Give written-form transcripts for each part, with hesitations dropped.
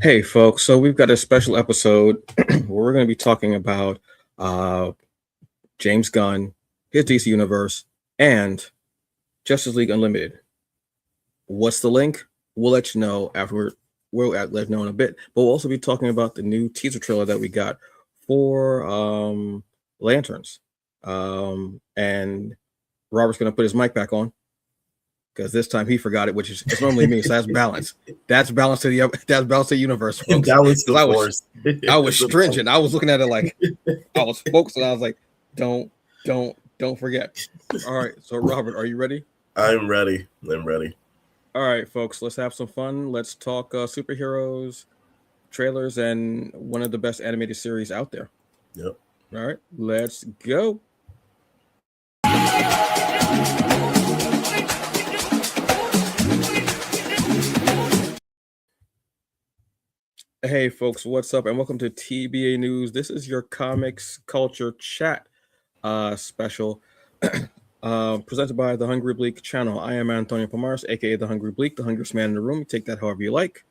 Hey, folks. So we've got a special episode where we're going to be talking about James Gunn, his DC Universe, and Justice League Unlimited. What's the link? We'll let you know after we'll let you know in a bit. But we'll also be talking about the new teaser trailer that we got for Lanterns. And Robert's going to put his mic back on, because this time he forgot it, which is it's normally me. So that's balance. That's balance to the universe, folks. I was stringent. I was looking at it like I was focused, and I was like, don't forget. All right. So Robert, are you ready? I'm ready. All right, folks. Let's have some fun. Let's talk superheroes, trailers, and one of the best animated series out there. Yep. All right. Let's go. Hey folks, what's up, and welcome to TBA News. This is your comics culture chat special presented by the Hungry Bleak channel. I am Antonio Pomares, aka the Hungry Bleak, the hungriest man in the room. You take that however you like.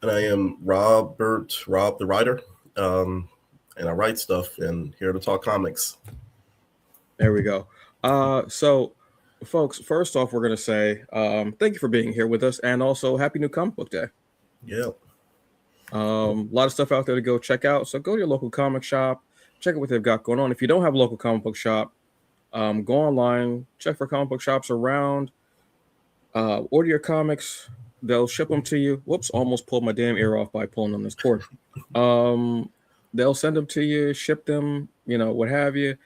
And I am Rob the writer, and I write stuff and here to talk comics. There we go. So folks, first off, we're going to say thank you for being here with us, and also happy new comic book day. Yeah. A lot of stuff out there to go check out. So go to your local comic shop, check out what they've got going on. If you don't have a local comic book shop, go online, check for comic book shops around, order your comics. They'll ship them to you. Whoops, almost pulled my damn ear off by pulling on this cord. They'll send them to you, ship them, what have you.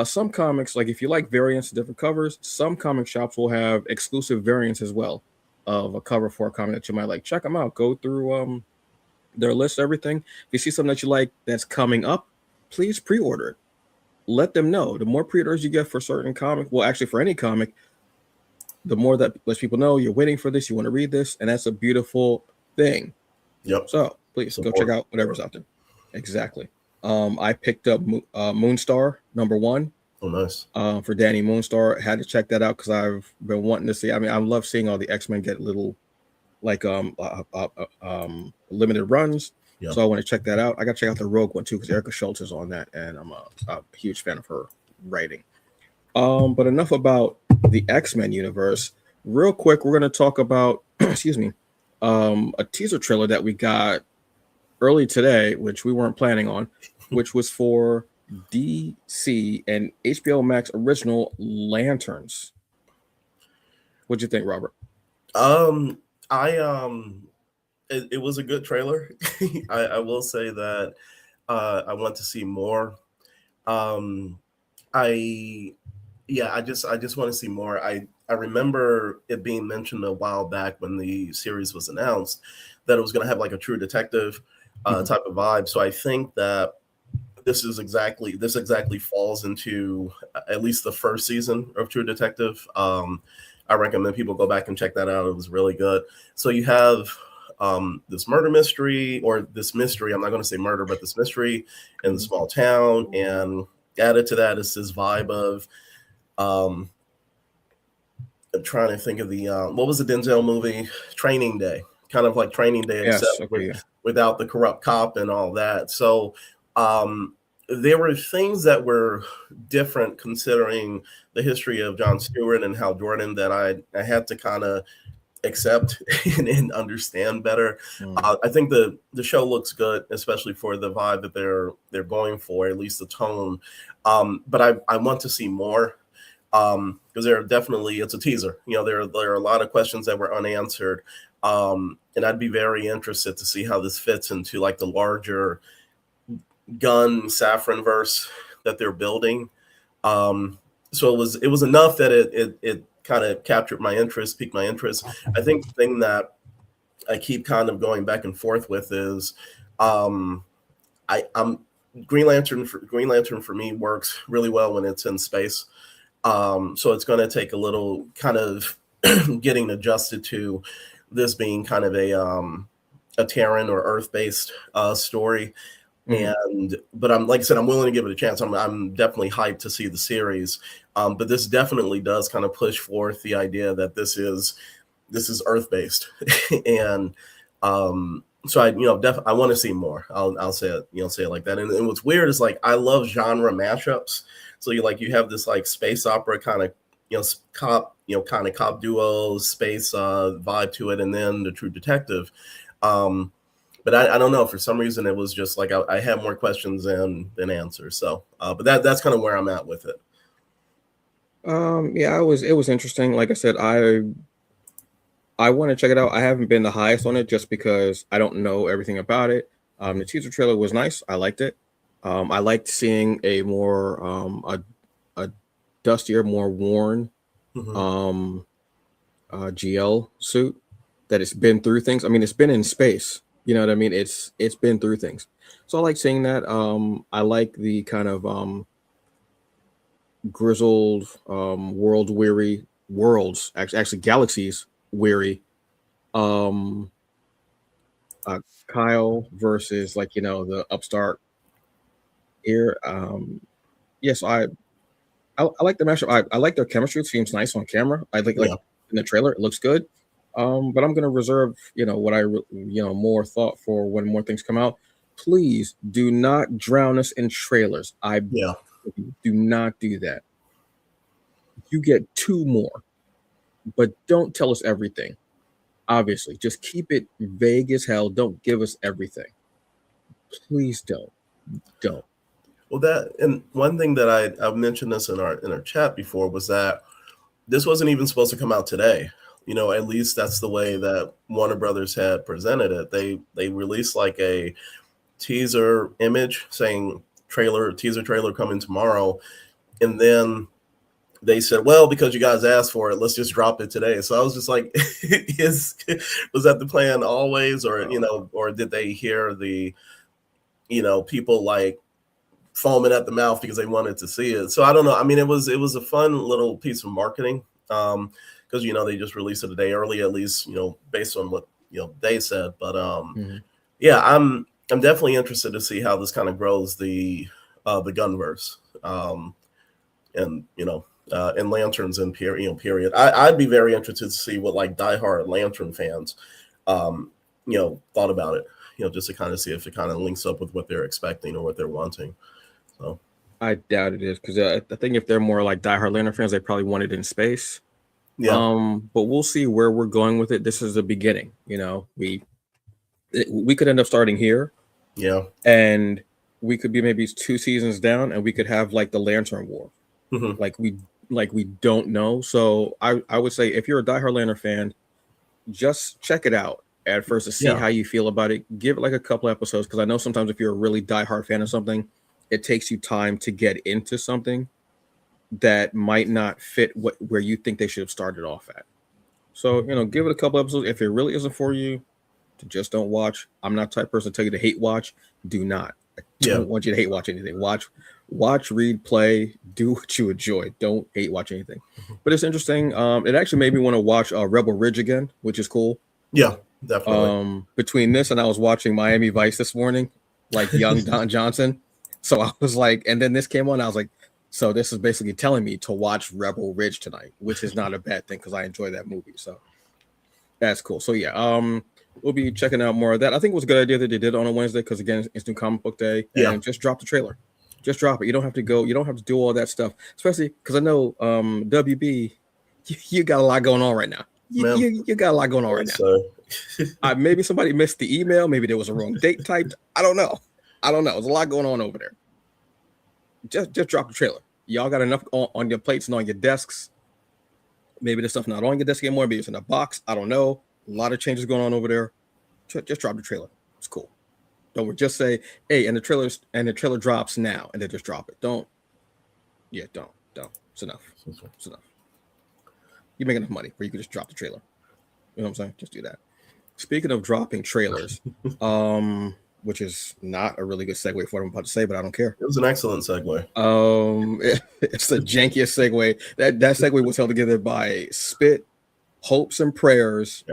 Some comics, like if you like variants, different covers, some comic shops will have exclusive variants as well of a cover for a comic that you might like. Check them out. Go through their list, everything. If you see something that you like that's coming up, please pre-order it. Let them know. The more pre-orders you get for certain comic, well, actually for any comic, the more that lets people know you're waiting for this, you want to read this, and that's a beautiful thing. Yep. So please go check out whatever's out there. Exactly. I picked up Moonstar #1. Oh, nice. For Danny Moonstar. Had to check that out because I've been wanting to see. I mean, I love seeing all the X-Men get little limited runs. Yep. So I want to check that out. I got to check out the Rogue one too, because Erica Schultz is on that, and I'm a huge fan of her writing. But enough about the X-Men universe. Real quick, we're going to talk about a teaser trailer that we got early today, which we weren't planning on, which was for DC and HBO Max original Lanterns. What'd you think, Robert? It was a good trailer. I will say that I want to see more. I just want to see more. I remember it being mentioned a while back when the series was announced that it was going to have like a True Detective type of vibe. So I think that this exactly falls into at least the first season of True Detective. I recommend people go back and check that out. It was really good. So you have this murder mystery, or this mystery, I'm not going to say murder, but this mystery in the small town. And added to that is this vibe of, I'm trying to think of the, what was the Denzel movie? Training Day. Kind of like Training Day, except without the corrupt cop and all that. So there were things that were different considering the history of Jon Stewart and Hal Jordan that I had to kind of accept and understand better. I think the show looks good, especially for the vibe that they're going for, at least the tone. But I want to see more. because there are definitely, it's a teaser. There are a lot of questions that were unanswered, and I'd be very interested to see how this fits into like the larger Gunn Saffron verse that they're building. So it was enough that it kind of captured my interest, piqued my interest. I think the thing that I keep kind of going back and forth with is, I'm Green Lantern for me works really well when it's in space. So it's going to take a little kind of getting adjusted to this being kind of a Terran or Earth based story. But I'm, like I said, I'm willing to give it a chance. I'm definitely hyped to see the series. But this definitely does kind of push forth the idea that this is Earth based, and so I want to see more. I'll say it, say it like that. And what's weird is like I love genre mashups. So you have this like space opera kind of cop kind of cop duo space vibe to it, and then the True Detective. But I don't know, for some reason it was just like I had more questions than answers. So but that's kind of where I'm at with it. Yeah, it was interesting. Like I said, I want to check it out. I haven't been the highest on it just because I don't know everything about it. The teaser trailer was nice. I liked it. I liked seeing a more a dustier, more worn GL suit that it's been through things. I mean, it's been in space. You know what I mean? It's been through things. So I like seeing that. I like the kind of grizzled, world weary actually galaxies weary Kyle versus like the upstart here. Yes, I like the mashup. I like their chemistry. It seems nice on camera. I like in the trailer it looks good. But I'm gonna reserve what I more thought for when more things come out. Please do not drown us in trailers. Do not do that. You get 2 more, but don't tell us everything. Obviously, just keep it vague as hell. Don't give us everything. Please don't. Well, and one thing that I've mentioned this in our chat before was that this wasn't even supposed to come out today. At least that's the way that Warner Brothers had presented it. They released like a teaser image saying teaser trailer coming tomorrow, and then they said, well, because you guys asked for it, let's just drop it today. So I was just like, was that the plan always, or did they hear the people like foaming at the mouth because they wanted to see it? So I don't know. I mean, it was a fun little piece of marketing, because they just released it a day early, at least based on what they said. But yeah, I'm definitely interested to see how this kind of grows the Gunverse, and and Lanterns and period. I'd be very interested to see what like diehard Lantern fans thought about it, just to kind of see if it kind of links up with what they're expecting or what they're wanting. So I doubt it is, because I think if they're more like diehard Lantern fans, they probably want it in space. But we'll see where we're going with it. This is the beginning. We could end up starting here. And we could be maybe 2 seasons down, and we could have like the Lantern War. Like we don't know. So I would say if you're a diehard Lantern fan, just check it out at first to see how you feel about it. Give it like a couple episodes, because I know sometimes if you're a really diehard fan of something, it takes you time to get into something that might not fit where you think they should have started off at. So give it a couple episodes. If it really isn't for you, just don't watch. I'm not the type of person to tell you to hate watch. Do not. I don't want you to hate watch anything. Watch, read, play, do what you enjoy. Don't hate watch anything. But it's interesting. It actually made me want to watch Rebel Ridge again, which is cool. Yeah, definitely. Between this and I was watching Miami Vice this morning, like young Don Johnson. So I was like, and then this came on. I was like, so this is basically telling me to watch Rebel Ridge tonight, which is not a bad thing because I enjoy that movie. So that's cool. So yeah, we'll be checking out more of that. I think it was a good idea that they did it on a Wednesday because again, it's New Comic Book Day. And just drop the trailer. Just drop it. You don't have to go. You don't have to do all that stuff, especially because I know WB, you got a lot going on right now. You got a lot going on right now. Maybe somebody missed the email. Maybe there was a wrong date typed. I don't know. There's a lot going on over there. Just drop the trailer. Y'all got enough on your plates and on your desks. Maybe the stuff not on your desk anymore. Maybe it's in a box. I don't know. A lot of changes going on over there. Just drop the trailer. It's cool. Don't just say, "Hey," and the trailer drops now, and then just drop it. Don't. Yeah, don't. It's enough. It's enough. You make enough money where you can just drop the trailer. You know what I'm saying? Just do that. Speaking of dropping trailers, which is not a really good segue for what I'm about to say, but I don't care. It was an excellent segue. It's the jankiest segue. That segue was held together by spit, hopes and prayers,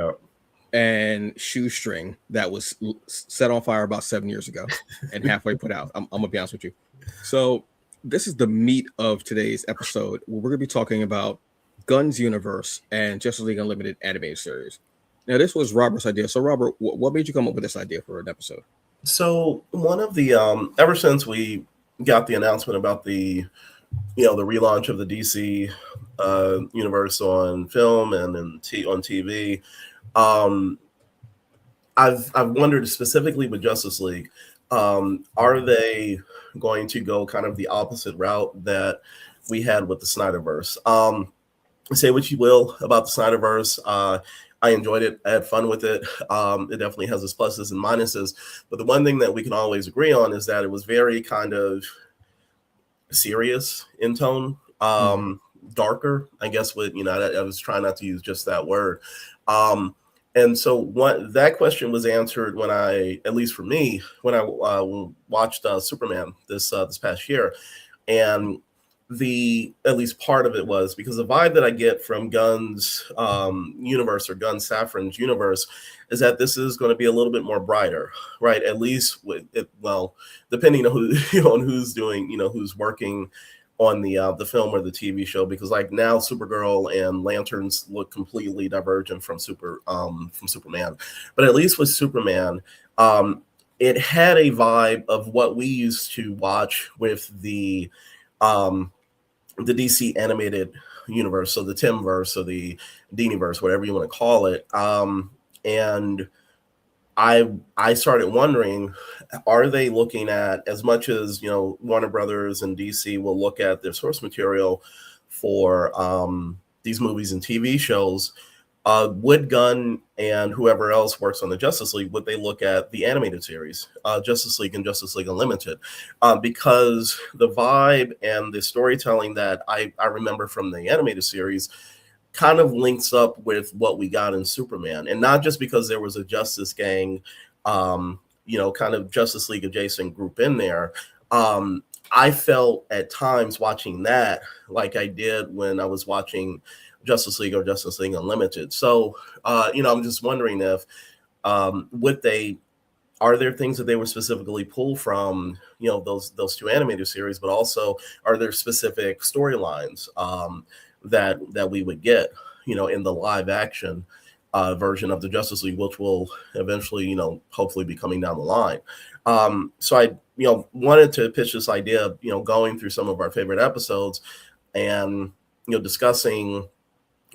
and shoestring that was set on fire about 7 years ago and halfway put out. I'm gonna be honest with you. So this is the meat of today's episode. We're gonna be talking about Gunn's universe and Justice League Unlimited animated series. Now, this was Robert's idea. So, Robert, what made you come up with this idea for an episode? So, one of the ever since we got the announcement about the the relaunch of the DC universe on film and on TV, I've wondered specifically with Justice League, are they going to go kind of the opposite route that we had with the Snyderverse? Say what you will about the Snyderverse. I enjoyed it. I had fun with it. It definitely has its pluses and minuses. But the one thing that we can always agree on is that it was very kind of serious in tone, darker, I guess. With I was trying not to use just that word. And so that question was answered when at least for me, when I watched Superman this past year, and at least part of it was because the vibe that I get from Gunn's universe, or Gunn Safran's universe, is that this is going to be a little bit more brighter, right? At least with it, well, depending on who on who's doing, who's working on the film or the TV show, because like now Supergirl and Lanterns look completely divergent from Superman, but at least with Superman, it had a vibe of what we used to watch with the DC animated universe, so the Timverse or the Diniverse, whatever you want to call it. And I started wondering, are they looking at, as much as Warner Brothers and DC will look at their source material for these movies and TV shows, would Gunn and whoever else works on the Justice League, would they look at the animated series, Justice League and Justice League Unlimited? Because the vibe and the storytelling that I remember from the animated series kind of links up with what we got in Superman. And not just because there was a Justice Gang, kind of Justice League adjacent group in there. I felt at times watching that like I did when I was watching Justice League or Justice League Unlimited. So, I'm just wondering if are there things that they were specifically pulled from, those two animated series, but also are there specific storylines that we would get, in the live action version of the Justice League, which will eventually, hopefully be coming down the line. So I, wanted to pitch this idea of, going through some of our favorite episodes and, discussing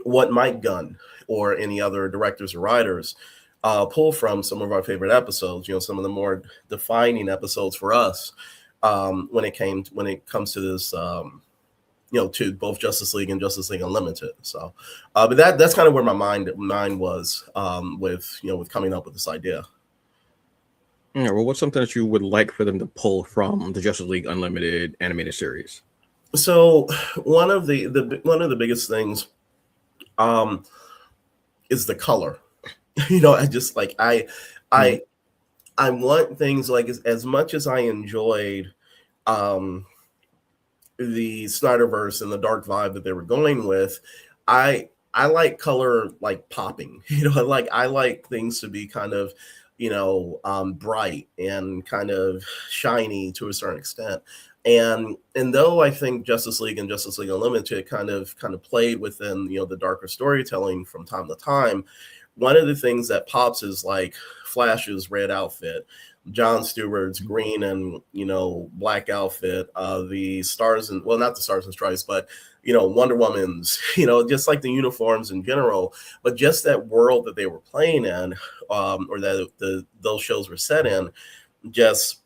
what Mike Gunn or any other directors or writers pull from some of our favorite episodes, some of the more defining episodes for us when it comes to this, to both Justice League and Justice League Unlimited. So, but that's kind of where my mind was with coming up with this idea. Yeah, well, what's something that you would like for them to pull from the Justice League Unlimited animated series? So one of the biggest things is the color. I just like I want things like as much as I enjoyed the Snyderverse and the dark vibe that they were going with, I like color like popping. I like things to be kind of bright and kind of shiny to a certain extent. And though I think Justice League and Justice League Unlimited kind of played within the darker storytelling from time to time, one of the things that pops is like Flash's red outfit, John Stewart's green and black outfit, the stars and not the stars and stripes, but Wonder Woman's, just like the uniforms in general, but just that world that they were playing in, or that those shows were set in, just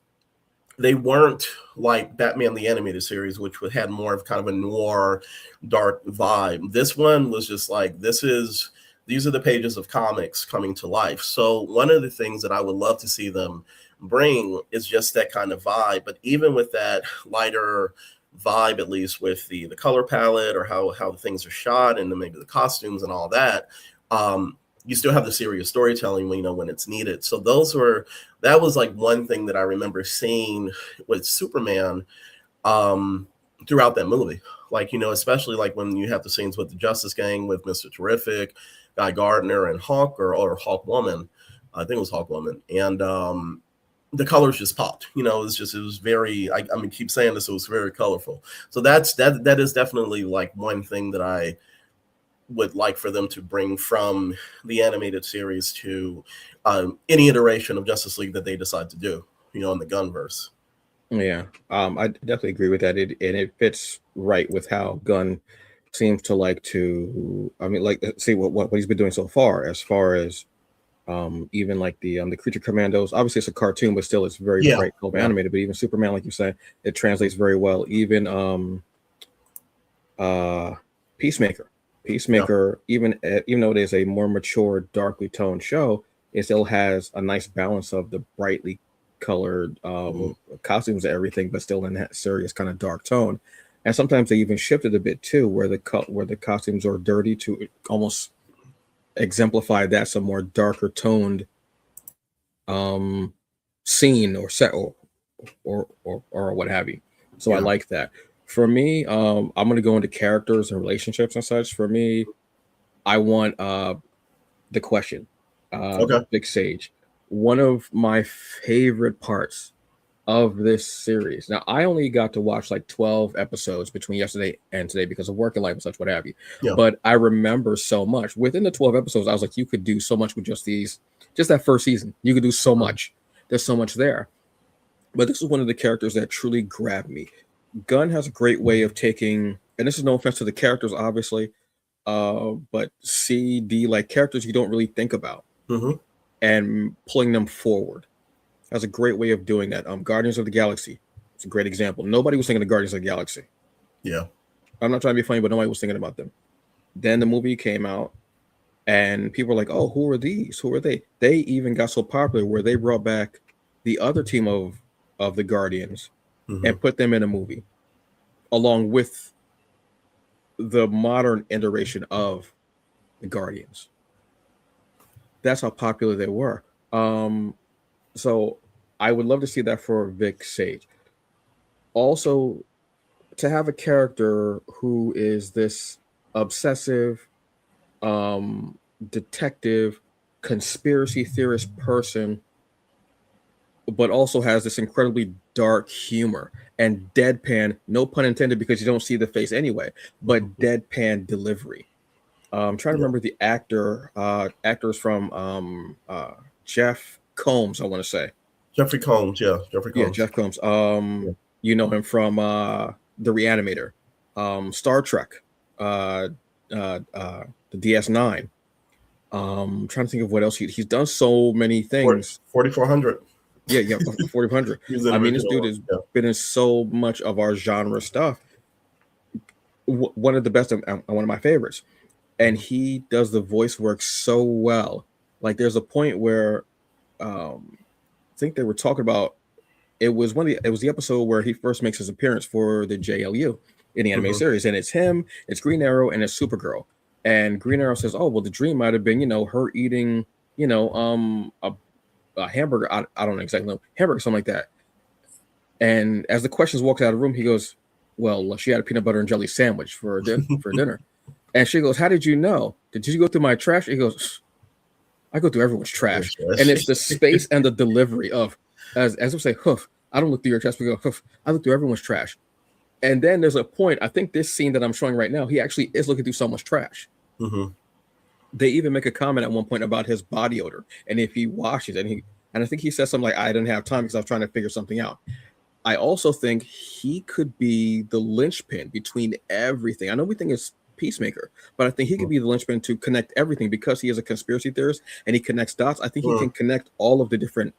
they weren't like Batman the Animated Series, which had more of kind of a noir, dark vibe. This one was just like, these are the pages of comics coming to life. So one of the things that I would love to see them bring is just that kind of vibe. But even with that lighter vibe, at least with the color palette or how the things are shot and then maybe the costumes and all that, you still have the serious storytelling when when it's needed. So that was like one thing that I remember seeing with Superman throughout that movie. Like, especially like when you have the scenes with the Justice Gang with Mr. Terrific, Guy Gardner, and Hawk or Hawk Woman. I think it was Hawk Woman. And the colors just popped. It was very, I mean, keep saying this, it was very colorful. So that is definitely like one thing that I would like for them to bring from the animated series to any iteration of Justice League that they decide to do, in the Gunverse. Yeah, I definitely agree with that. It fits right with how Gunn seems to like to. I mean, like see what he's been doing so far as even like the Creature Commandos. Obviously, it's a cartoon, but still, it's very Yeah, bright color yeah, animated. But even Superman, like you said, it translates very well. Even uh Peacemaker. yeah. Peacemaker, even though it is a more mature, darkly toned show, it still has a nice balance of the brightly colored Mhm. costumes and everything, but still in that serious kind of dark tone. And sometimes they even shifted a bit too, where the costumes are dirty to almost exemplify that some more darker toned um scene or set or what have you. So I Yeah. like that. For me, I'm gonna go into characters and relationships and such. For me, I want the question, Okay. Big Sage. One of my favorite parts of this series. Now, I only got to watch like 12 episodes between yesterday and today because of work and life and such, what have you. Yeah. But I remember so much. Within the 12 episodes, I was like, you could do so much with just that first season. You could do so Mhm. much. There's so much there. But this is one of the characters that truly grabbed me. Gunn has a great way of taking, and this is no offense to the characters, obviously, but C, D, like characters you don't really think about Mhm. and pulling them forward. Has a great way of doing that. Guardians of the Galaxy. It's a great example. Nobody was thinking of Guardians of the Galaxy. Yeah. I'm not trying to be funny, but nobody was thinking about them. Then the movie came out, and people were like, "Oh, who are these? Who are they?" They even got so popular where they brought back the other team of the Guardians Mhm. and put them in a movie along with the modern iteration of the Guardians. That's how popular they were. So I would love to see that for Vic Sage. Also, to have a character who is this obsessive detective conspiracy theorist person, but also has this incredibly dark humor and deadpan, no pun intended because you don't see the face anyway, but Mhm. deadpan delivery. Trying to Yeah. remember the actors from Jeff Combs, I want to say. Jeffrey Combs. Yeah. Jeffrey Yeah, Combs. Jeff Combs. Yeah. You know him from The Reanimator, Star Trek, uh, the DS9. I'm trying to think of what else he's done. So many things. 4400. Yeah, yeah, 4,500. He was in I the mean, this original dude one. has Yeah. been in so much of our genre stuff. One of the best, one of my favorites, and Mhm. he does the voice work so well. Like, there's a point where I think they were talking about it was the episode where he first makes his appearance for the JLU in the anime Mhm. series, and it's him, it's Green Arrow, and it's Supergirl. And Green Arrow says, "Oh, well, the dream might have been, her eating, a hamburger. I don't know exactly know hamburger, something like that." And as the questions walks out of the room, he goes, "Well, she had a peanut butter and jelly sandwich for dinner." And she goes, "How did you know? Did you go through my trash?" He goes, "I go through everyone's trash." And it's the space and the delivery of, as we say, hoof. I don't look through your trash. We go, hoof. I look through everyone's trash. And then there's a point. I think this scene that I'm showing right now, he actually is looking through someone's trash. Mhm. They even make a comment at one point about his body odor and if he washes and I think he says something like, "I didn't have time because I was trying to figure something out." I also think he could be the linchpin between everything. I know we think it's Peacemaker, but I think he could be the linchpin to connect everything because he is a conspiracy theorist and he connects dots. I think he Mhm. can connect all of the different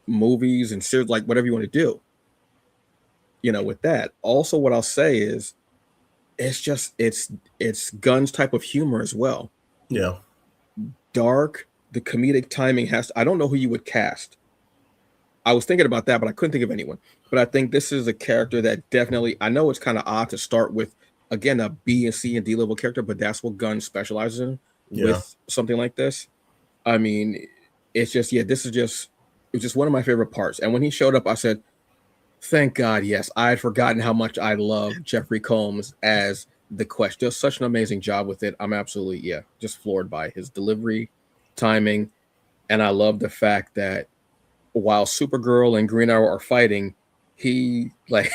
movies and series, like whatever you want to do. with that. Also, what I'll say is it's just it's Gunn's type of humor as well. Yeah. Dark, the comedic timing I don't know who you would cast. I was thinking about that, but I couldn't think of anyone. But I think this is a character that definitely, I know it's kind of odd to start with, again, a B and C and D level character, but that's what Gunn specializes in Yeah. with something like this. I mean, it's just, yeah, it was just one of my favorite parts. And when he showed up, I said, thank God, yes. I had forgotten how much I love Jeffrey Combs as the Quest. Does such an amazing job with it. I'm absolutely, yeah, just floored by his delivery, timing. And I love the fact that while Supergirl and Green Arrow are fighting, he like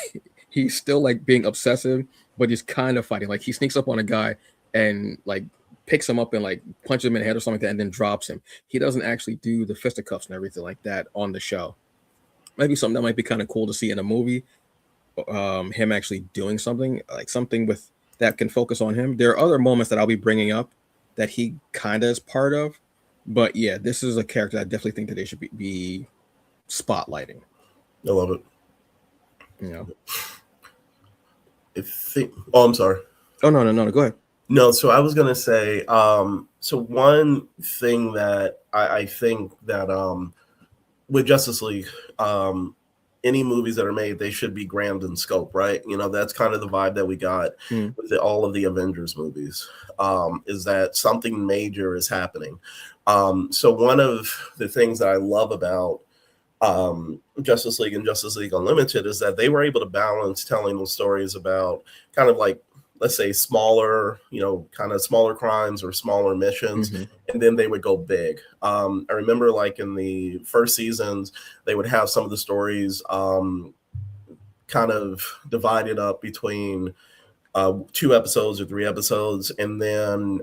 he's still like being obsessive, but he's kind of fighting. Like he sneaks up on a guy and like picks him up and like punches him in the head or something like that, and then drops him. He doesn't actually do the fisticuffs and everything like that on the show. Maybe something that might be kind of cool to see in a movie. Him actually doing something like something with that can focus on him. There are other moments that I'll be bringing up that he kind of is part of, but yeah, this is a character I definitely think that they should be spotlighting. I love it. You know. Oh, I'm sorry. Oh no. Go ahead. No, so I was gonna say, so one thing that I think that with Justice League, any movies that are made, they should be grand in scope, right? That's kind of the vibe that we got with all of the Avengers movies, is that something major is happening. So one of the things that I love about Justice League and Justice League Unlimited is that they were able to balance telling the stories about kind of like, let's say, smaller, kind of smaller crimes or smaller missions, and then they would go big. I remember like in the first seasons, they would have some of the stories kind of divided up between 2 episodes or 3 episodes, and then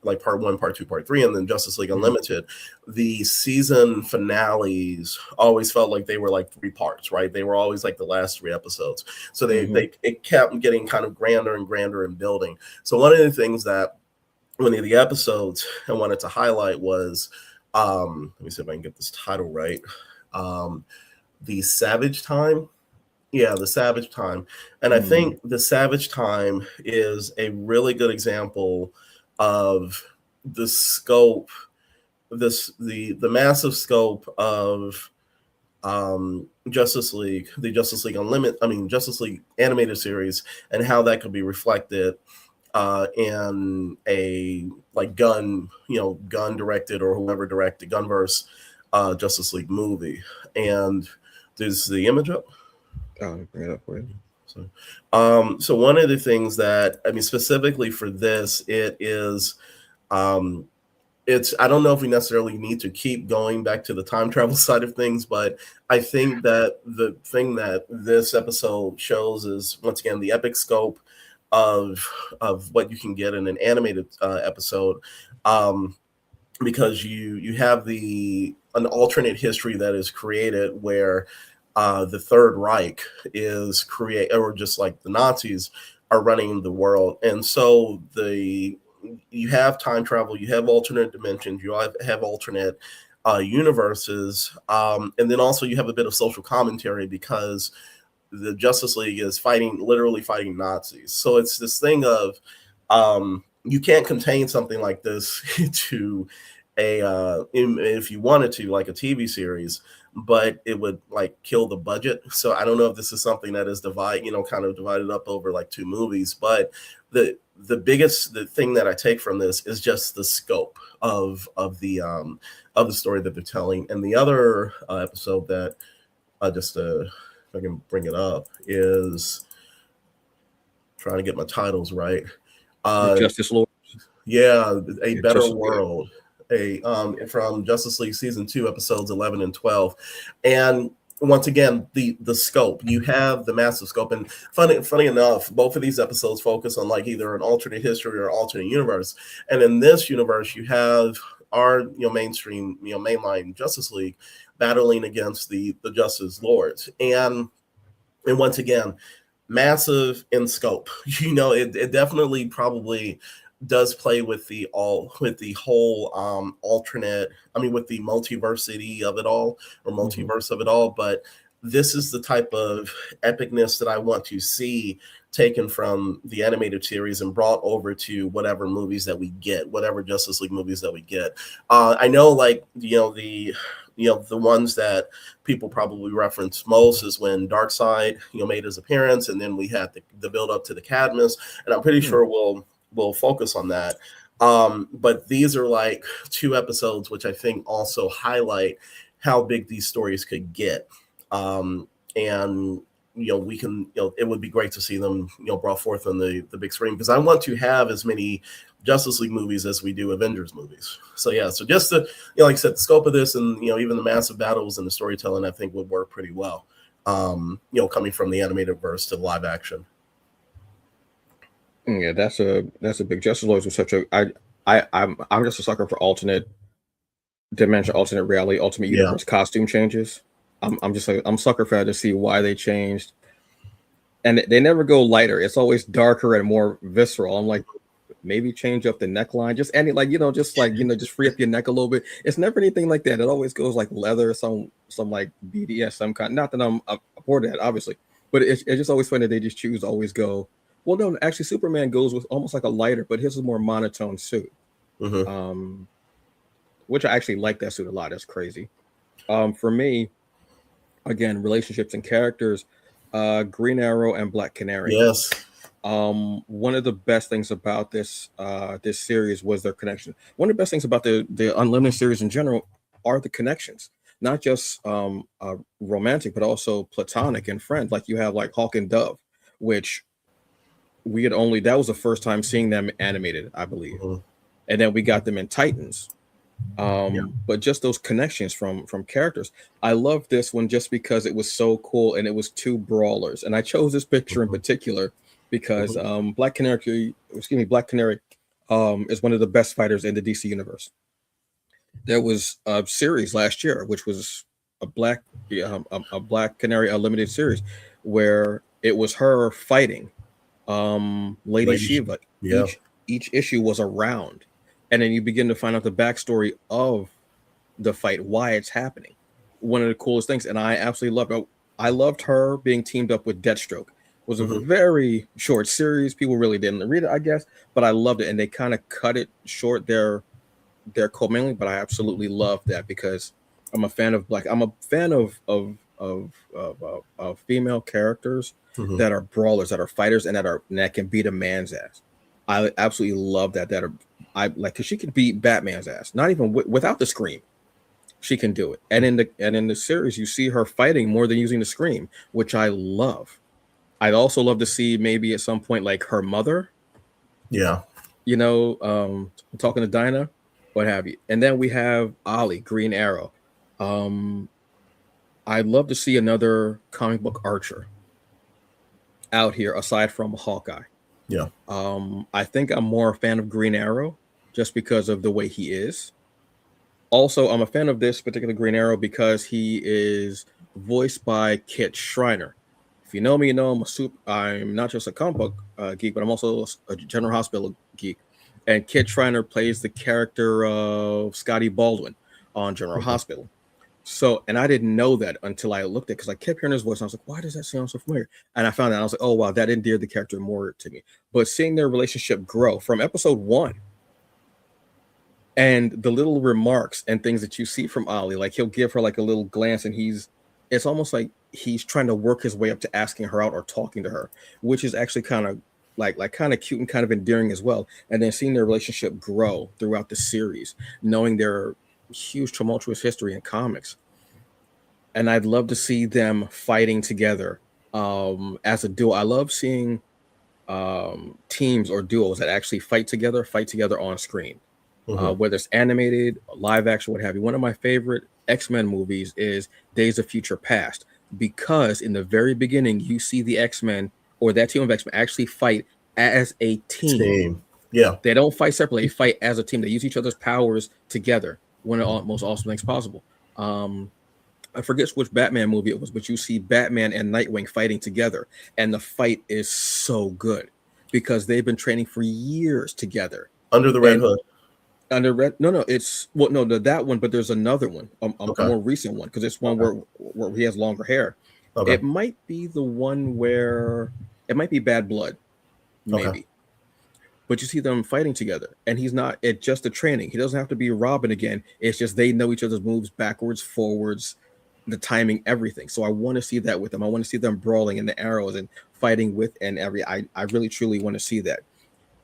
like part 1, part 2, part 3, and then Justice League Unlimited. The season finales always felt like they were like 3 parts, right? They were always like the last 3 episodes. So it kept getting kind of grander and grander and building. So one of the things that one of the episodes I wanted to highlight was, let me see if I can get this title right. The Savage Time. Yeah, the Savage Time. And I think the Savage Time is a really good example of the scope, the massive scope of Justice League, the Justice League Unlimited, Justice League animated series, and how that could be reflected in a like Gunn directed or whoever directed Gunverse Justice League movie. And there's the image up. I'll bring it up for you. So one of the things that specifically for this, it is, it's, I don't know if we necessarily need to keep going back to the time travel side of things, but I think that the thing that this episode shows is once again the epic scope of what you can get in an animated episode, because you have an alternate history that is created where the Third Reich is or just like the Nazis are running the world. And so you have time travel, you have alternate dimensions, you have alternate universes. And then also you have a bit of social commentary because the Justice League is literally fighting Nazis. So it's this thing of, you can't contain something like this to if you wanted to, like a TV series, but it would like kill the budget. So I don't know if this is something that is kind of divided up over like 2 movies, but the thing that I take from this is just the scope of the story that they're telling. And the other episode that just if I can bring it up is trying to get my titles right. Justice Lord. Yeah, A Better World. From Justice League season 2, episodes 11 and 12. And once again, the scope, you have the massive scope. And funny enough, both of these episodes focus on like either an alternate history or alternate universe. And in this universe, you have our mainstream mainline Justice League battling against the Justice Lords. And once again, massive in scope. It definitely probably does play with the whole alternate, with the multiversity of it all, or multiverse of it all. But this is the type of epicness that I want to see taken from the animated series and brought over to whatever movies that we get, whatever Justice League movies that we get. I know, like, the ones that people probably reference most is when Darkseid, made his appearance, and then we had the build up to the Cadmus, and I'm pretty sure we'll focus on that. But these are like 2 episodes, which I think also highlight how big these stories could get. And we can, it would be great to see them, brought forth on the big screen, because I want to have as many Justice League movies as we do Avengers movies. So yeah, so just the, like I said, the scope of this, and even the massive battles and the storytelling, I think would work pretty well. Coming from the animated verse to live action. Yeah, that's a big. Justice Lawyers was such a I'm just a sucker for alternate dimension, alternate reality, ultimate universe costume changes. I'm just like, I'm sucker for that to see why they changed, and they never go lighter. It's always darker and more visceral. I'm like, maybe change up the neckline, just any, like, just free up your neck a little bit. It's never anything like that. It always goes like leather, some like BDS, some kind. Not that I'm for that, obviously, but it's just always funny that they just choose to always go. Well, no, actually, Superman goes with almost like a lighter, but his is more monotone suit. Which I actually like that suit a lot. That's crazy. For me, again, relationships and characters, Green Arrow and Black Canary. Yes. One of the best things about this series was their connection. One of the best things about the Unlimited series in general are the connections, not just romantic, but also platonic and friends. Like you have like Hawk and Dove, which that was the first time seeing them animated, I believe. And then we got them in Titans. But just those connections from characters. I love this one just because it was so cool, and it was 2 brawlers. And I chose this picture in particular because Black Canary is one of the best fighters in the DC universe. There was a series last year, which was a Black Canary Unlimited series, where it was her fighting Lady Shiva. Each issue was a round, and then you begin to find out the backstory of the fight, why it's happening. One of the coolest things, and I absolutely loved it. I loved her being teamed up with Deathstroke. It was a very short series. People really didn't read it, I guess, but I loved it, and they kind of cut it short there commingling, but I absolutely love that because I'm a fan of I'm a fan of female characters that are brawlers, that are fighters, and that can beat a man's ass. I absolutely love that. I like, because she can beat Batman's ass, not even without the scream. She can do it, and in the series, you see her fighting more than using the scream, which I love. I'd also love to see maybe at some point like her mother. Yeah, talking to Dinah, what have you. And then we have Ollie, Green Arrow. I'd love to see another comic book Archer out here aside from Hawkeye. Yeah. I think I'm more a fan of Green Arrow just because of the way he is. Also, I'm a fan of this particular Green Arrow because he is voiced by Kit Schreiner. If you know me, you know I'm not just a comic book geek, but I'm also a General Hospital geek. And Kit Schreiner plays the character of Scotty Baldwin on General Hospital. So, and I didn't know that until I looked at it, because I kept hearing his voice. And I was like, why does that sound so familiar? And I found out, I was like, oh, wow, that endeared the character more to me. But seeing their relationship grow from episode 1, and the little remarks and things that you see from Ollie, like he'll give her like a little glance, and it's almost like he's trying to work his way up to asking her out or talking to her, which is actually kind of like kind of cute and kind of endearing as well. And then seeing their relationship grow throughout the series, knowing their huge tumultuous history in comics. And I'd love to see them fighting together as a duo. I love seeing teams or duos that actually fight together on screen, whether it's animated, live action, what have you. One of my favorite X-Men movies is Days of Future Past, because in the very beginning, you see the X-Men or that team of X-Men actually fight as a team. Yeah. They don't fight separately. They fight as a team. They use each other's powers together. One of the most awesome things possible. I forget which Batman movie it was, but you see Batman and Nightwing fighting together, and the fight is so good because they've been training for years together. Under the Red Hood. That one, but there's another one, a more recent one, because it's one where he has longer hair. Okay. It might be the one where it might be Bad Blood, Okay. maybe. But you see them fighting together, and he's not. It's just a training. He doesn't have to be Robin again. It's just they know each other's moves backwards, forwards, the timing, everything. So I want to see that with them. I want to see them brawling in the arrows and fighting with and every. I really truly want to see that.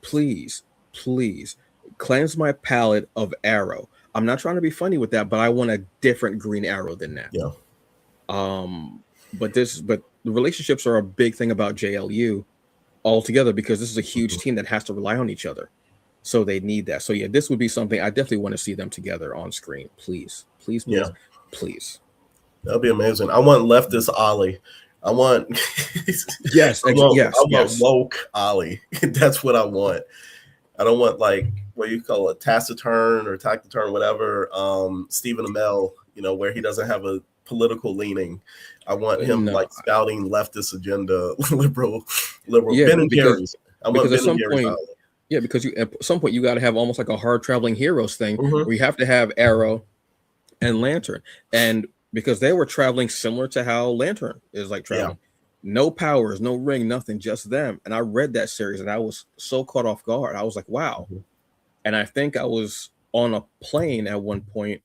Please, please cleanse my palate of Arrow. I'm not trying to be funny with that, but I want a different Green Arrow than that. Yeah. Um, but the relationships are a big thing about JLU altogether because this is a huge Mhm. team that has to rely on each other. So they need that. So yeah, this would be something I definitely want to see them together on screen. Please, please, Yeah. please, please. That'd be amazing. I want leftist Ollie. I want Yes, I yes, want yes. woke Ollie. That's what I want. I don't want like what you call a taciturn or taciturn, whatever. Stephen Amell, where he doesn't have a political leaning. I want him No, like spouting leftist agenda, liberal. yeah, Ben and Jerry's. I want because at Ben and some Jerry's point, Ollie. yeah, because you at some point you got to have almost like a hard traveling heroes thing Mm-hmm. where you have to have Arrow and Lantern, and because they were traveling similar to how Lantern is like Yeah. traveling, no powers, no ring, nothing, just them. And I read that series and I was so caught off guard. I was like, wow. Mm-hmm. And I think I was on a plane at one point,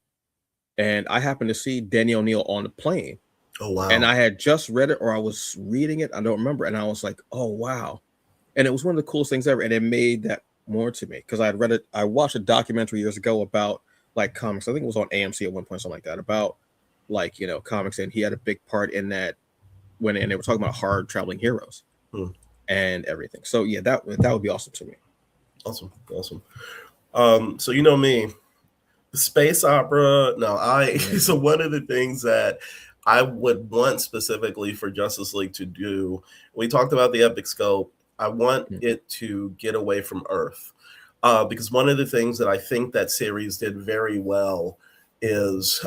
and I happened to see Danny O'Neill on the plane, Oh and wow. I had just read it or I was reading it. I don't remember, and I was like, oh wow. And it was one of the coolest things ever, and it made that more to me because I had read it. I watched a documentary years ago about like comics. I think it was on AMC at one point, something like that, about like comics, and he had a big part in that when and they were talking about hard traveling heroes Hmm. and everything. So yeah, that would be awesome to me. Awesome. Awesome. So you know me, space opera. No, Mm, so one of the things that I would want specifically for Justice League to do, we talked about the epic scope. I want mm, it to get away from Earth. Because one of the things that I think that series did very well is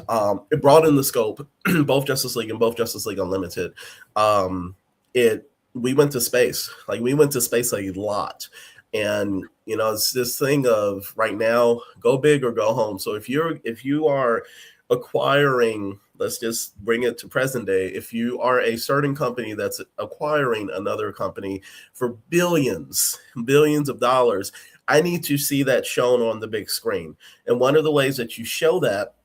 it brought in the scope, both Justice League and both Justice League Unlimited. It We went to space, like we went to space a lot, and it's this thing of right now, go big or go home. So if you are acquiring, let's just bring it to present day, if you are a certain company that's acquiring another company for billions of dollars, I need to see that shown on the big screen. And one of the ways that you show that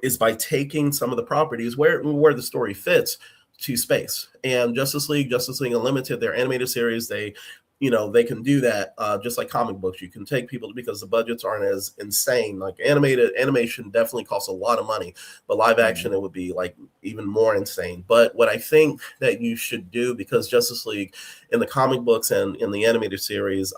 is by taking some of the properties where the story fits to space. And Justice League Unlimited, their animated series, they can do that, just like comic books. You can take people because the budgets aren't as insane. Like animation definitely costs a lot of money, but live action mm, it would be like even more insane. But what I think that you should do, because Justice League in the comic books and in the animated series,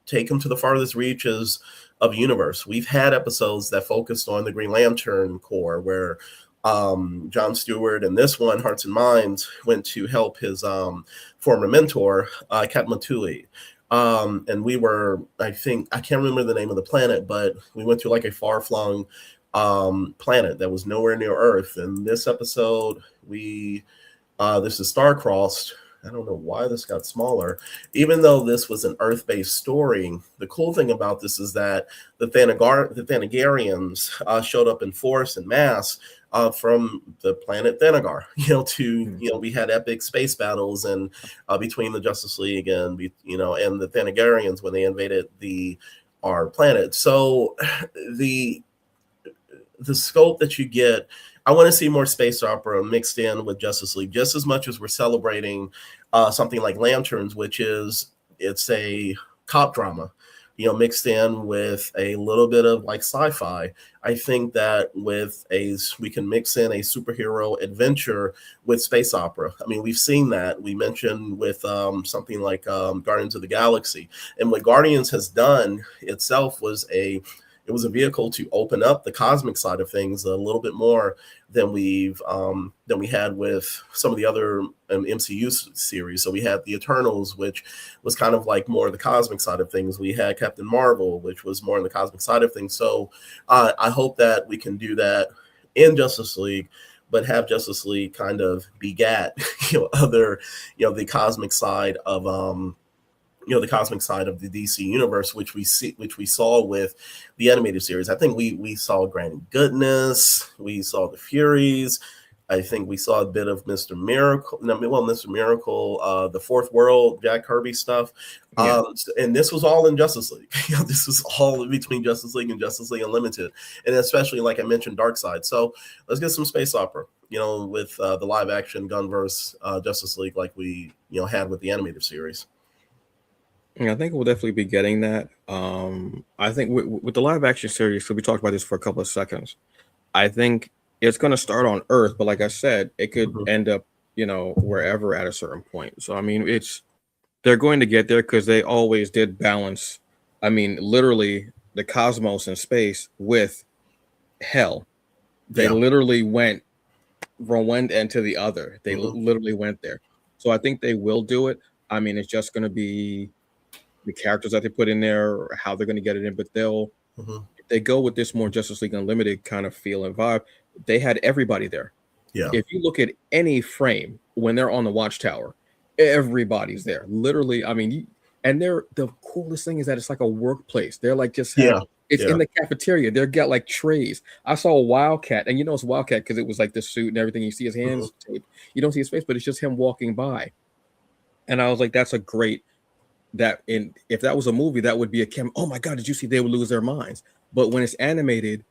take them to the farthest reaches of universe. We've had episodes that focused on the Green Lantern Corps where John Stewart and this one, Hearts and Minds, went to help his former mentor, Kat Matui. And we were, I can't remember the name of the planet, but we went to like a far flung planet that was nowhere near Earth. And this episode, this is Star-Crossed. I don't know why this got smaller. Even though this was an Earth-based story, the cool thing about this is that the Thanagarians showed up in force and mass from the planet Thanagar. mm. We had epic space battles and between the Justice League and and the Thanagarians when they invaded our planet. So the the scope that you get, I want to see more space opera mixed in with Justice League, just as much as we're celebrating something like Lanterns, which it's a cop drama, mixed in with a little bit of like sci-fi. I think that we can mix in a superhero adventure with space opera. I mean, we've seen that. We mentioned with something like Guardians of the Galaxy, and what Guardians has done itself was a vehicle to open up the cosmic side of things a little bit more than we had with some of the other MCU series. So we had the Eternals, which was kind of like more the cosmic side of things. We had Captain Marvel, which was more on the cosmic side of things. So I hope that we can do that in Justice League, but have Justice League kind of begat the cosmic side of the cosmic side of the DC universe, which we saw with the animated series. I think we saw Granny Goodness, we saw the Furies. I think we saw a bit of Mr. Miracle. No, well, Mr. Miracle, the Fourth World, Jack Kirby stuff. Yeah. And this was all in Justice League. This was all in between Justice League and Justice League Unlimited, and especially, like I mentioned, Darkseid. So let's get some space opera, with the live action Gunverse Justice League, like we had with the animated series. Yeah, I think we'll definitely be getting that. I think with the live action series, so we talked about this for a couple of seconds. I think it's going to start on Earth, but like I said, it could end up, wherever at a certain point. So I mean, they're going to get there because they always did balance. I mean, literally the cosmos and space with hell. They literally went from one end to the other. They literally went there. So I think they will do it. I mean, it's just going to be the characters that they put in there, or how they're going to get it in. But if they go with this more Justice League Unlimited kind of feel and vibe, they had everybody there. Yeah. If you look at any frame when they're on the Watchtower, everybody's there. Literally, I mean, and they're the coolest thing is that it's like a workplace. They're like just it's in the cafeteria. They've got like trays. I saw a Wildcat, and it's Wildcat because it was like the suit and everything. You see his hands taped. You don't see his face, but it's just him walking by. And I was like, that's a great. If that was a movie, that would be oh my god, did you see? They would lose their minds. But when it's animated,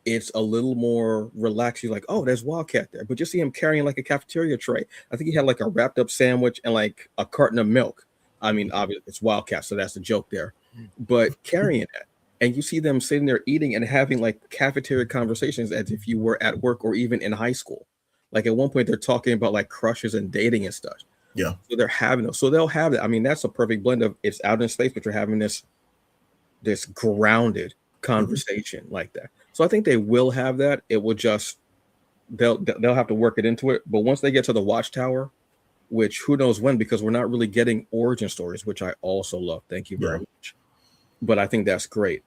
it's a little more relaxed. You're like, oh, there's Wildcat there, but you see him carrying like a cafeteria tray. I think he had like a wrapped up sandwich and like a carton of milk. I mean, obviously it's Wildcat, so that's the joke there. But carrying that, and you see them sitting there eating and having like cafeteria conversations as if you were at work or even in high school. Like at one point, they're talking about like crushes and dating and stuff. Yeah. So they're having those. So they'll have it. I mean, that's a perfect blend of it's out in space, but you're having this grounded conversation like that. So I think they will have that. It will just they'll have to work it into it. But once they get to the Watchtower, which who knows when, because we're not really getting origin stories, which I also love. Thank you very much. But I think that's great.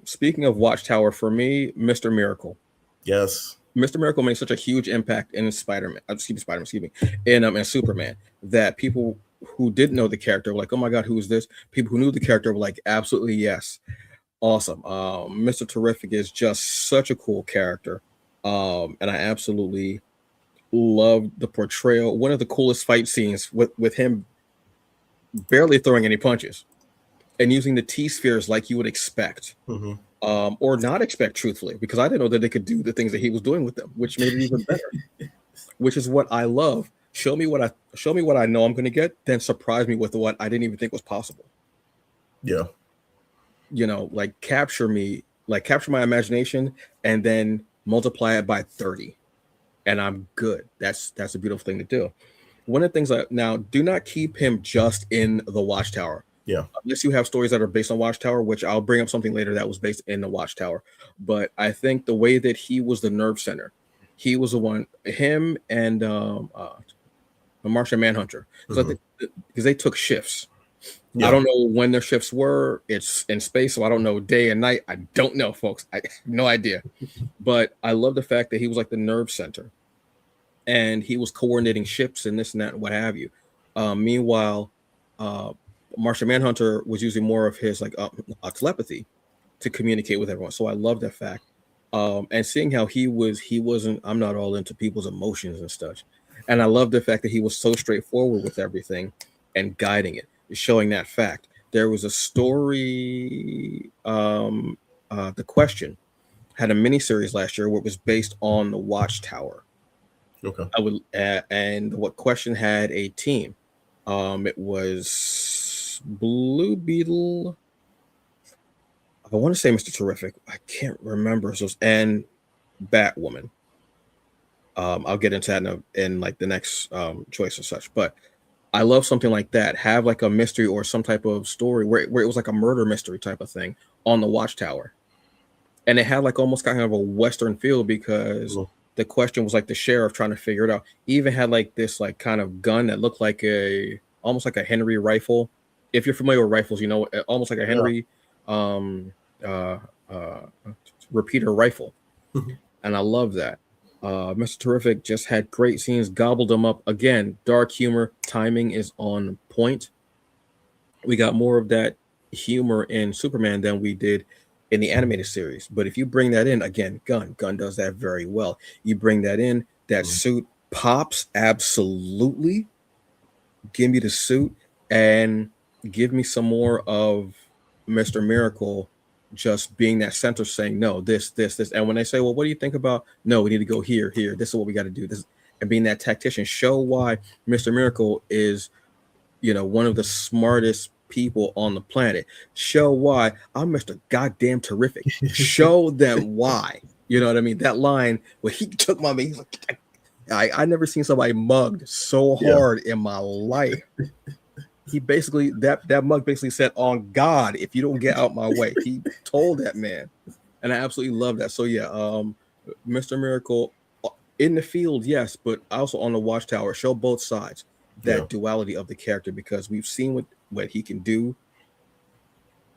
Speaking of Watchtower, for me, Mr. Miracle. Yes. Mr. Miracle made such a huge impact in Spider-Man, in Superman, that people who didn't know the character were like, oh my God, who is this? People who knew the character were like, absolutely yes. Awesome. Mr. Terrific is just such a cool character. And I absolutely love the portrayal. One of the coolest fight scenes with him barely throwing any punches and using the T-spheres like you would expect. Or not expect, truthfully, because I didn't know that they could do the things that he was doing with them, which made it even better. Which is what I love. Show me what I know I'm going to get, then surprise me with what I didn't even think was possible. Yeah, like capture my imagination, and then multiply it by 30, and I'm good. That's a beautiful thing to do. One of the things now, do not keep him just in the Watchtower. Yeah. Unless you have stories that are based on Watchtower, which I'll bring up something later that was based in the Watchtower. But I think the way that he was the nerve center, he was the one, him and the Martian Manhunter, because they took shifts. I don't know when their shifts were. It's in space, so I don't know day and night. I don't know, folks. I have no idea. But I love the fact that he was like the nerve center, and he was coordinating ships and this and that and what have you. Meanwhile, Martian Manhunter was using more of his like telepathy to communicate with everyone. So I love that fact. And seeing how he wasn't, I'm not all into people's emotions and stuff. And I love the fact that he was so straightforward with everything and guiding it, showing that fact. There was a story, The Question had a miniseries last year where it was based on the Watchtower. Okay. And what Question had a team. It was Blue Beetle. I want to say Mr. Terrific. I can't remember. And Batwoman. I'll get into that in like the next choice and such. But I love something like that. Have like a mystery or some type of story where it was like a murder mystery type of thing on the Watchtower. And it had like almost kind of a Western feel because The Question was like the sheriff trying to figure it out. He even had like this like kind of gun that looked like almost like a Henry rifle. If you're familiar with rifles, almost like a Henry repeater rifle. And I love that. Mr. Terrific just had great scenes, gobbled them up. Again, dark humor, timing is on point. We got more of that humor in Superman than we did in the animated series. But if you bring that in, again, Gunn does that very well. You bring that in, That suit pops absolutely. Give me the suit and give me some more of Mr. Miracle just being that center saying, no, this. And when they say, well, what do you think about? No, we need to go here, here. This is what we got to do. This and being that tactician, show why Mr. Miracle is, one of the smartest people on the planet. Show why I'm Mr. Goddamn Terrific. Show them why. You know what I mean? That line where he took my he's like, I never seen somebody mugged so hard in my life. He basically that mug basically said, on God, if you don't get out my way. He told that man. And I absolutely love that. So yeah, Mr. Miracle in the field, yes, but also on the watchtower, show both sides. That duality of the character, because we've seen what he can do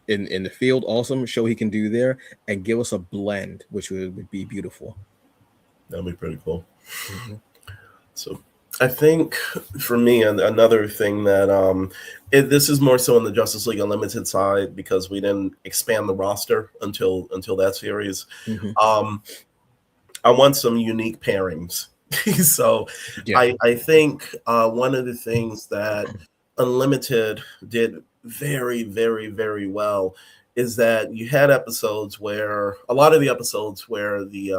in the field. Awesome. Show he can do there and give us a blend, which would be beautiful. That'd be pretty cool. So I think for me, another thing that this is more so on the Justice League Unlimited side, because we didn't expand the roster until that series. I want some unique pairings. So I think one of the things that Unlimited did very, very, very well is that you had episodes where a lot of the episodes where the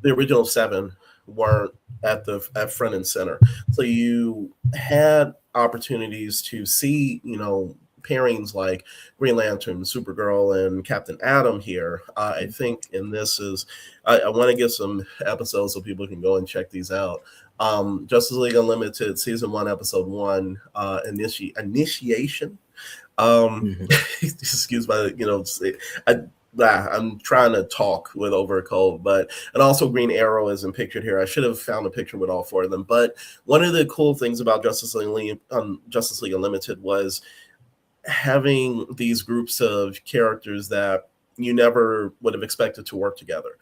original 7 weren't at front and center. So you had opportunities to see, pairings like Green Lantern, Supergirl, and Captain Atom here. I think in this is, I want to give some episodes so people can go and check these out. Justice League Unlimited Season 1, Episode 1, Initiation. Excuse my, I'm trying to talk with over a cold, and also Green Arrow isn't pictured here. I should have found a picture with all 4 of them. But one of the cool things about Justice League Unlimited was having these groups of characters that you never would have expected to work together,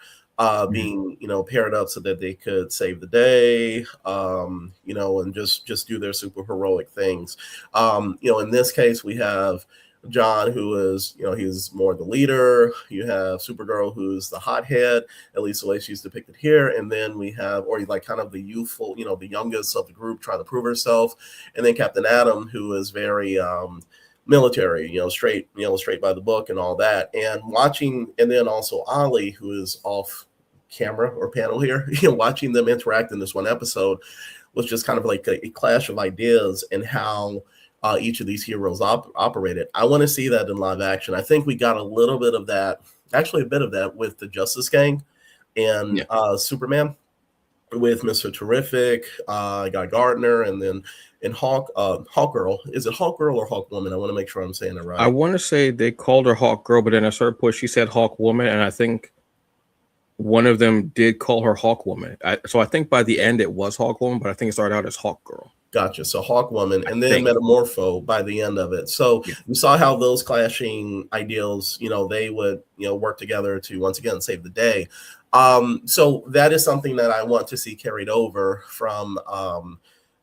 being paired up so that they could save the day, and just do their super heroic things. In this case, we have John, who is, he's more the leader. You have Supergirl, who's the hothead, at least the way she's depicted here. And then we have, or like kind of the youthful, the youngest of the group trying to prove herself. And then Captain Atom, who is very military, straight by the book and all that. And then also Ollie, who is off camera or panel here, watching them interact in this one episode was just kind of like a clash of ideas and how each of these heroes operated. I want to see that in live action. I think we got a little bit of that, actually a bit of that with the Justice Gang and Superman, with Mr. Terrific, Guy Gardner, and then in Hawkgirl. Is it Hawkgirl or Hawkwoman? I want to make sure I'm saying it right. I want to say they called her Hawkgirl, but in a certain point she said Hawkwoman, and I think one of them did call her Hawkwoman. So I think by the end it was Hawkwoman, but I think it started out as Hawkgirl. Gotcha. So Hawkwoman, and then Metamorpho by the end of it. So you saw how those clashing ideals, they would, work together to once again save the day. So that is something that I want to see carried over from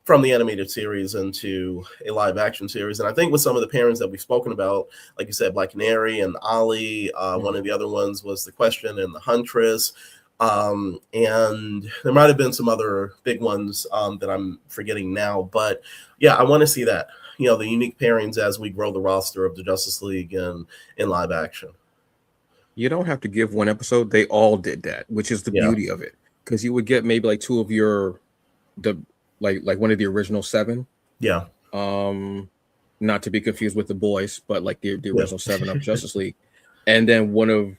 the animated series into a live action series. And I think with some of the pairings that we've spoken about, like you said, Black Canary and Ollie, one of the other ones was The Question and the Huntress. And there might have been some other big ones that I'm forgetting now, but yeah, I want to see that, the unique pairings as we grow the roster of the Justice League in live action. You don't have to give one episode. They all did that, which is the beauty of it. Because you would get maybe like 2 of like one of the original 7. Yeah. Not to be confused with The Boys, but like the original 7 of Justice League. And then one of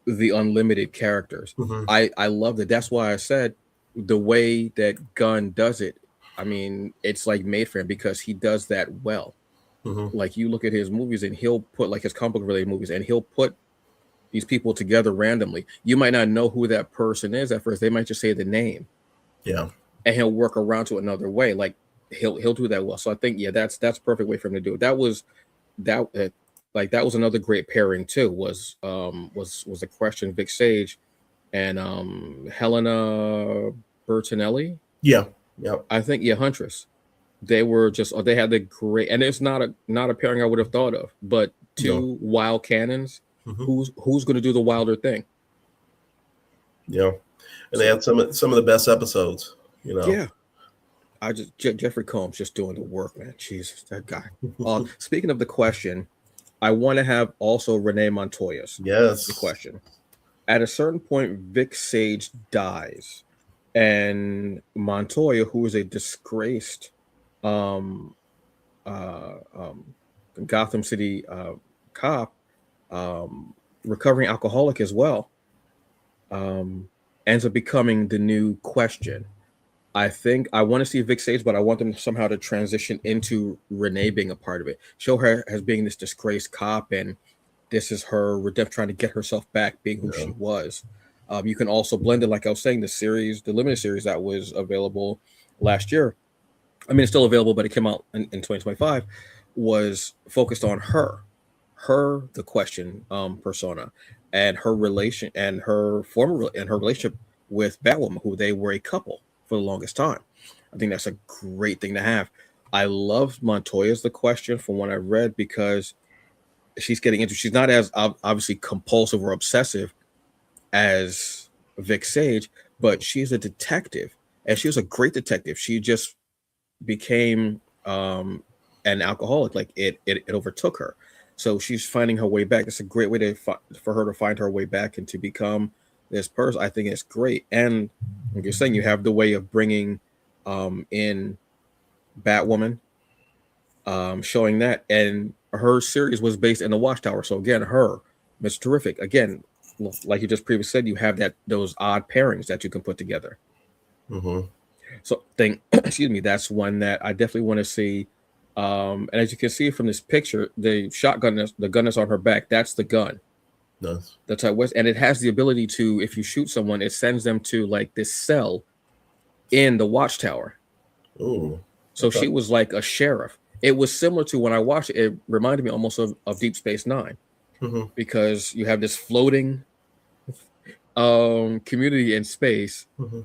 the unlimited characters. I love that. That's why I said the way that Gunn does it, I mean, it's like made for him because he does that well. Like you look at his movies and he'll put like his comic book related movies and he'll put these people together randomly. You might not know who that person is at first. They might just say the name. Yeah. And he'll work around to another way. Like he'll do that well. So I think, that's a perfect way for him to do it. That was another great pairing too, was The Question, Vic Sage and Helena Bertinelli. Yeah. I think Huntress. They had the great, and it's not a pairing I would have thought of, but 2 wild cannons. Who's going to do the wilder thing? Yeah. And they had some of the best episodes. Yeah, I just Jeffrey Combs just doing the work, man. Jesus, that guy. Speaking of the question, I want to have also Renee Montoya's the Yes. question. At a certain point, Vic Sage dies, and Montoya, who is a disgraced um, um, Gotham City cop, recovering alcoholic as well, um, ends up becoming the new question. I think I want to see Vic Sage, but I want them somehow to transition into Renee being a part of it. Show her as being this disgraced cop, and this is her redemption, trying to get herself back, being who she was. You can also blend it, like I was saying, the limited series that was available last year. I mean, it's still available, but it came out in 2025. Was focused on the question persona, and her relation, and her and her relationship with Batwoman, who they were a couple for the longest time. I think that's a great thing to have. I love Montoya's the question from what I read, because she's getting into, she's not as obviously compulsive or obsessive as Vic Sage, but she's a detective, and she was a great detective. She just became an alcoholic. Like it overtook her, so she's finding her way back. It's a great way for her to find her way back and to become this person. I think it's great. And like you're saying, you have the way of bringing in Batwoman, showing that, and her series was based in the Watchtower. So again, her Mr. Terrific, again, like you just previously said, you have those odd pairings that you can put together. Mm-hmm. So think, excuse me, that's one that I definitely want to see. And as you can see from this picture, the the gun is on her back. That's the gun. Nice. That's how it was, and it has the ability to, if you shoot someone, it sends them to like this cell in the Watchtower. Ooh. So Okay. she was like a sheriff. It was similar to, when I watched it, it reminded me almost of Deep Space Nine, Mm-hmm. because you have this floating community in space, Mm-hmm.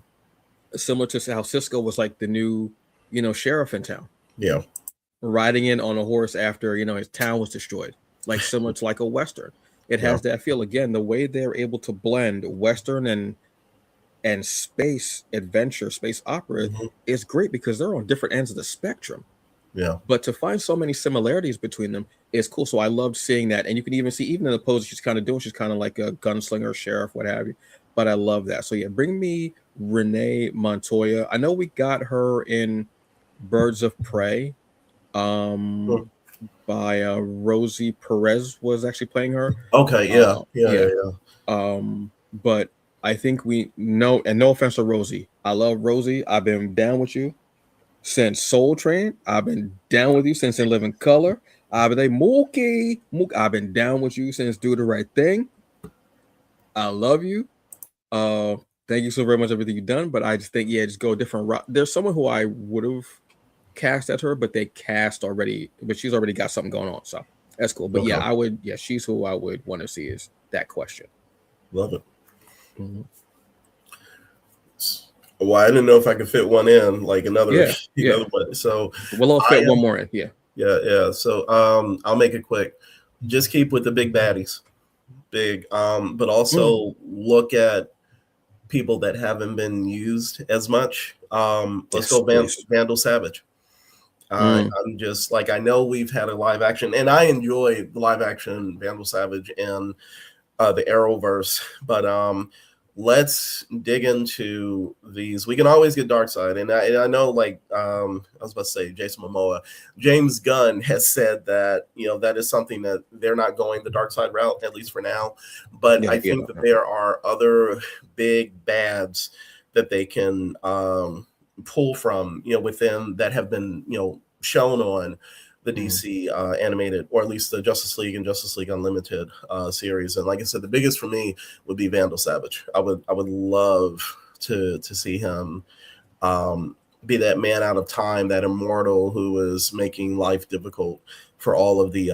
similar to how Cisco was like the new, sheriff in town, Yeah. riding in on a horse after his town was destroyed, like similar to like a western. It Yeah. has that feel. Again, the way they're able to blend western and space adventure, space opera, Mm-hmm. is great, because they're on different ends of the spectrum. Yeah. But to find so many similarities between them is cool. So I loved seeing that. And you can even see, even in the pose she's kind of doing, she's kind of like a gunslinger, sheriff, what have you. But I love that. So yeah, bring me Renee Montoya. I know we got her in Birds of Prey, Mm. um, by Rosie Perez was actually playing her. Okay. Yeah. Yeah. Yeah. Yeah. Yeah. But I think we know, and no offense to Rosie, I love Rosie. I've been down with you since Soul Train. I've been down with you since In Living Color. I've been Mookie. I've been down with you since Do the Right Thing. I love you. Uh, Thank you so very much for everything you've done. But I just think, yeah, just go a different route. There's someone who I would have cast at her, but they cast already, but she's already got something going on. So that's cool. But yeah, Okay. she's who I would want to see, is that question. Love it. Mm-hmm. Well, I didn't know if I could fit one in, like another, Yeah. one. So We'll all I fit one am, more in. Yeah. yeah. So I'll make it quick. Just keep with the big baddies, big. But Mm. also look at people that haven't been used as much. Let's Yes, go please. Vandal Savage. Mm. I'm just like, I know we've had a live action, and I enjoy the live action Vandal Savage and the Arrowverse, but let's dig into these. We can always get Darkseid, and I know, like I was about to say Jason Momoa, James Gunn has said that that is something that they're not going the Darkseid route, at least for now. But I Yeah. think that there are other big bads that they can pull from within, that have been shown on the DC animated, or at least the Justice League and Justice League Unlimited series. And like I said, the biggest for me would be Vandal Savage. I would love to see him be that man out of time, that immortal who is making life difficult for all of the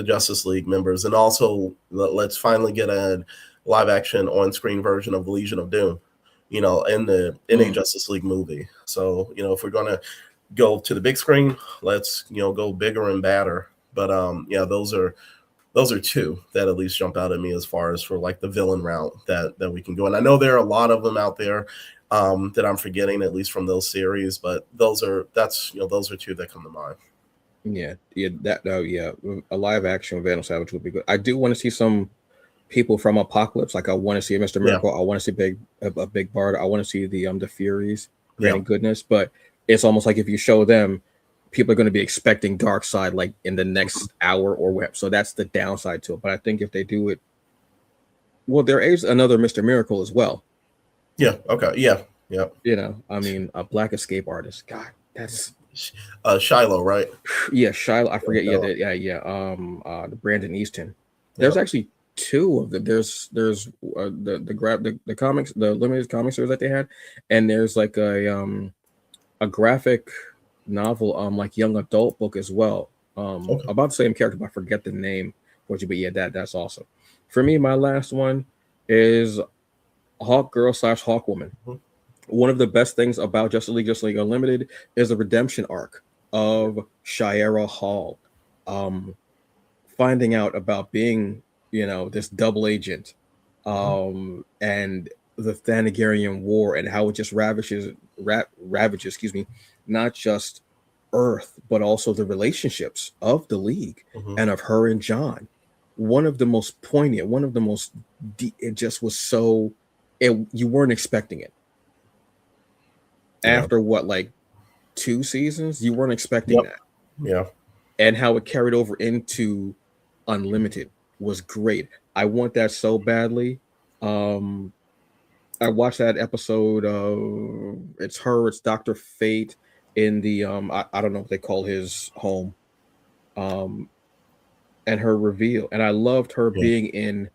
Justice League members. And also, let's finally get a live action on screen version of the Legion of Doom, in a Justice League movie. So if we're gonna go to the big screen, let's go bigger and badder. But yeah, those are those are two that at least jump out at me as far as for like the villain route that we can go. And I know there are a lot of them out there that I'm forgetting, at least from those series, but those are two that come to mind. Yeah, a live action Vandal Savage would be good. I do want to see some people from Apocalypse. Like I want to see Mr. Miracle. I want to see a Big Bard. I want to see the Furies, Granny Goodness. But it's almost like if you show them, people are going to be expecting Darkseid like in the next hour or whatever. So that's the downside to it. But I think if they do it, well, there is another Mr. Miracle as well. Yeah. Okay. Yeah. Yeah. You know, I mean, a Black Escape artist. God, that's Shiloh, right? Yeah, Shiloh. I forget. The Brandon Easton. There's actually two of them. There's the comics, the limited comic series that they had, and there's like a graphic novel, like young adult book as well, about the same character, but I forget the name. But yeah, that's awesome. For me, my last one is Hawk Girl / Hawk Woman. One of the best things about Justice League Unlimited is the redemption arc of Shiera Hall, finding out about being, this double agent, and the Thanagarian War and how it just ravages, not just Earth, but also the relationships of the League and of her and John. One of the most poignant, one of the most deep, it just was so, you weren't expecting it. After what, like 2 seasons, you weren't expecting that. Yeah. And how it carried over into Unlimited was great. I want that so badly. I watched that episode of it's Dr. Fate in the I don't know what they call his home, and her reveal, and I loved her being in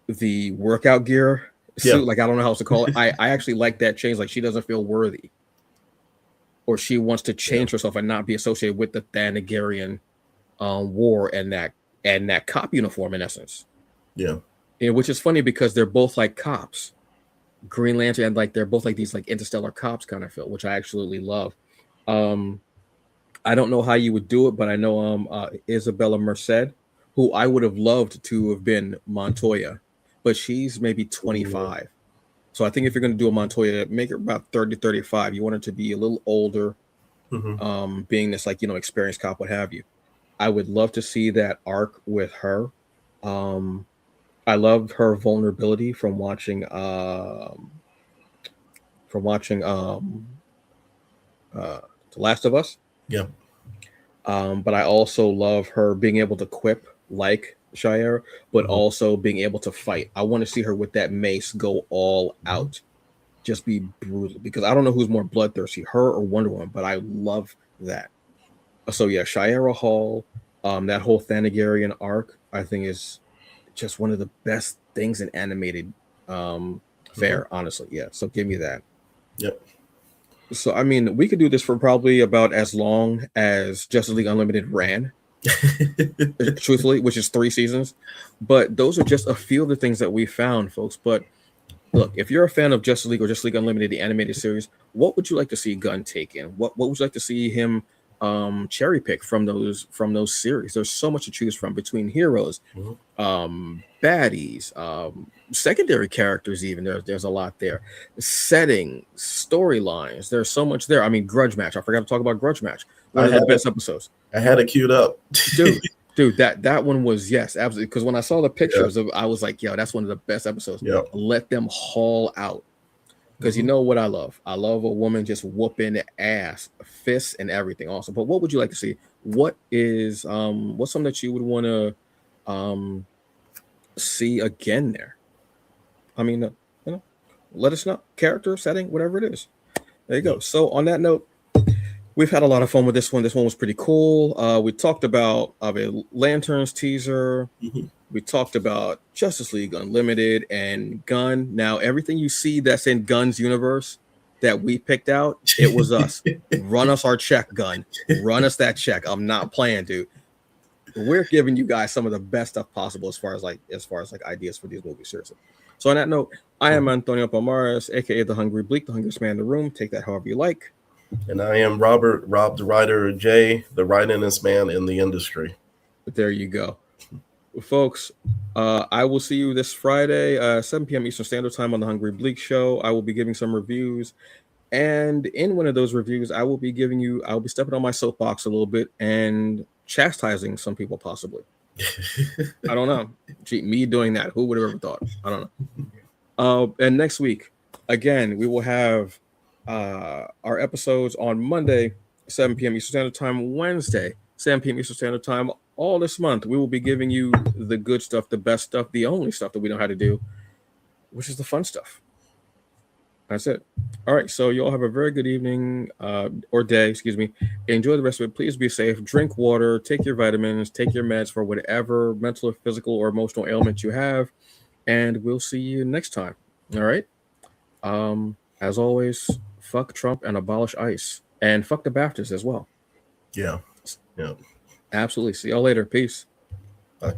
the workout gear suit. Like I don't know how else to call it. I actually like that change. Like she doesn't feel worthy, or she wants to change herself and not be associated with the Thanagarian war and that cop uniform in essence. Which is funny because they're both like cops. Green Lantern, and like they're both like these like interstellar cops kind of feel, which I absolutely love. I don't know how you would do it, but I know Isabella Merced, who I would have loved to have been Montoya, but she's maybe 25. So I think if you're going to do a Montoya, make her about 30, 35. You want her to be a little older, being this like, experienced cop, what have you. I would love to see that arc with her. I loved her vulnerability from watching The Last of Us. But I also love her being able to quip like Shiera, but also being able to fight. I want to see her with that mace go all out, just be brutal, because I don't know who's more bloodthirsty, her or Wonder Woman, but I love that. So yeah, Shiera Hall, that whole Thanagarian arc, I think is just one of the best things in animated fare, honestly. Yeah, so give me that. So I mean, we could do this for probably about as long as Justice League Unlimited ran, truthfully, which is 3 seasons. But those are just a few of the things that we found, folks. But look, if you're a fan of Justice League or Justice League Unlimited, the animated series, what would you like to see Gunn take in? What would you like to see him cherry pick from those series? There's so much to choose from, between heroes, baddies, secondary characters, even there's a lot there, setting, storylines, there's so much there. I mean, Grudge Match, I forgot to talk about Grudge Match, one of the best episodes. I had it queued up. dude, that one was, yes, absolutely, because when I saw the pictures I was like, yo, that's one of the best episodes. Let them haul out. Because you know what I love? I love a woman just whooping ass, fists and everything. Awesome. But what would you like to see? What is what's something that you would want to see again there? I mean, let us know. Character, setting, whatever it is. There you go. So on that note, we've had a lot of fun with this one. This one was pretty cool. We talked about Lanterns teaser. We talked about Justice League Unlimited and Gunn. Now, everything you see that's in Gunn's universe that we picked out, it was us. Run us our check, Gunn. Run us that check. I'm not playing, dude. We're giving you guys some of the best stuff possible as far as ideas for these movies. Seriously. So on that note, I am Antonio Palmares, aka the Hungry Bleak, the hungriest man in the room. Take that however you like. And I am Rob the Writer J, the writingest man in the industry. But there you go. Folks, I will see you this Friday, 7 p.m. Eastern Standard Time on the Hungry Bleak Show. I will be giving some reviews. And in one of those reviews, I'll be stepping on my soapbox a little bit and chastising some people, possibly. I don't know. Gee, me doing that. Who would have ever thought? I don't know. And next week, again, we will have our episodes on Monday, 7 p.m. Eastern Standard Time, Wednesday, 7 p.m. Eastern Standard Time. All this month, we will be giving you the good stuff, the best stuff, the only stuff that we know how to do, which is the fun stuff. That's it. All right. So you all have a very good evening or day, excuse me. Enjoy the rest of it. Please be safe. Drink water. Take your vitamins. Take your meds for whatever mental, physical, or emotional ailment you have. And we'll see you next time. All right. As always, fuck Trump and abolish ICE. And fuck the Baptists as well. Yeah. Yeah. Absolutely. See y'all later. Peace. Bye.